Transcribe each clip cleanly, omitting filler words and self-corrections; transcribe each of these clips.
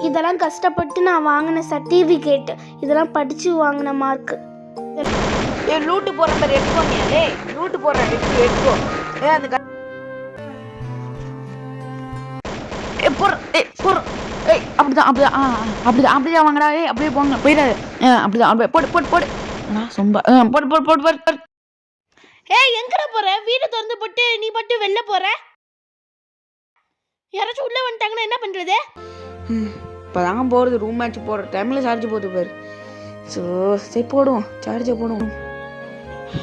இதெல்லாம் கஷ்டப்பட்டு நான் வாங்கின சர்டிஃபிகேட், இதெல்லாம் படிச்சு வாங்கின மார்க். லூட்டு போற மாதிரி எடுத்துக்கோங்க. லூட்டு போற எடுத்துக்கோ. அந்த அப்படிதான் வாங்கடா. அப்படியே போங்க, போயிடாது. அப்படிதான் போடு சொம்ப போடு. எங்கடா போற? வீடு திறந்து போட்டு நீ பட்டு வெளில போற? யாராச்சும் உள்ள வந்துட்டாங்கன்னா என்ன பண்றது? இப்போதாங்க போகிறது. ரூம் மேட்ச் போடுற டைமில் சார்ஜ் போட்டு பாரு. சரி போடுவோம், சார்ஜை போடுவோம்.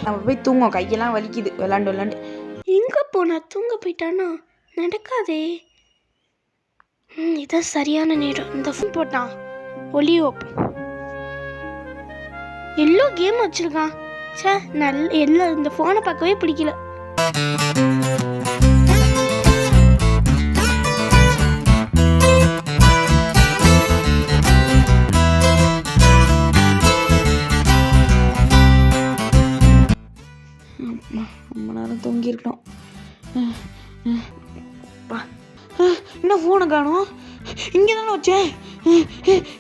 நம்ம போய் தூங்குவோம், கையெல்லாம் வலிக்குது விளாண்டு. எங்கே போனா? தூங்க போயிட்டானா? நடக்காதே. இதான் சரியான நேரம். இந்த ஃபோன் போட்டான் ஒலி ஓப்பன். எல்லோ கேம் வச்சிருக்கான். சே, எல்லாம் இந்த ஃபோனை பார்க்கவே பிடிக்கல. ரொம்ப நேரம் தூங்கியிருக்கணும். என்ன ஃபோனை காணும்? இங்கே தானே வச்சேன்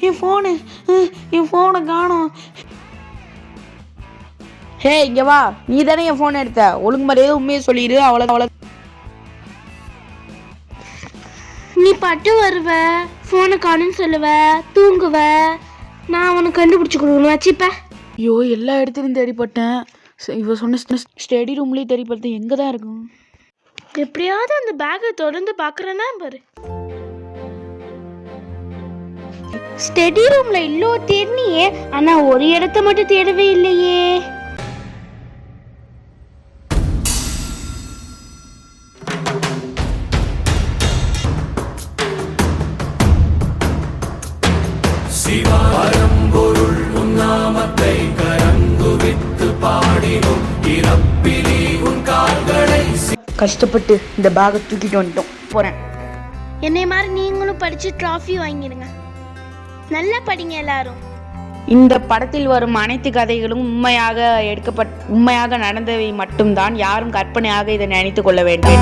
என் ஃபோனை காணும். இங்கே வா. நீ தானே என் ஃபோனை எடுத்த. ஒழுங்கு மாதிரியே உண்மையை சொல்லிடு. அவ்வளோ நீ பட்டு வருவ, ஃபோனை காணுன்னு சொல்லுவ, தூங்குவ, நான் உனக்கு கண்டுபிடிச்சி கொடுக்கணும். வச்சுப்ப. ஐயோ, எல்லா இடத்துலையும் தேடிப்பட்டேன். இவ சொன்ன ஸ்டடி ரூம்லேயும் தேடிப்பட்டேன். எங்கே தான் இருக்கும்? எப்படியாவது அந்த பேக்கை தொடர்ந்து பார்க்குறேன்னா பாரு. ஸ்டடி ரூம்ல இல்லோ தேடினியே, ஆனா ஒரு இடத்த மட்டும் தேடவே இல்லையே. பரம்பொருள் உன்னாமத்தை கரங்குவித்து பாடினோம். இறப்பிலி உன் கால்களை கஷ்டப்பட்டு இந்த பேக்கை தூக்கிட்டு வந்துட்டோம். போறேன். என்னை மாதிரி நீங்களும் படிச்சு டிராஃபி வாங்கிடுங்க. நல்லா படிங்க எல்லாரும். இந்த படத்தில் வரும் அனைத்து கதைகளும் உண்மையாக நடந்தவை மட்டும்தான். யாரும் கற்பனையாக இதை நினைத்து கொள்ள வேண்டும்.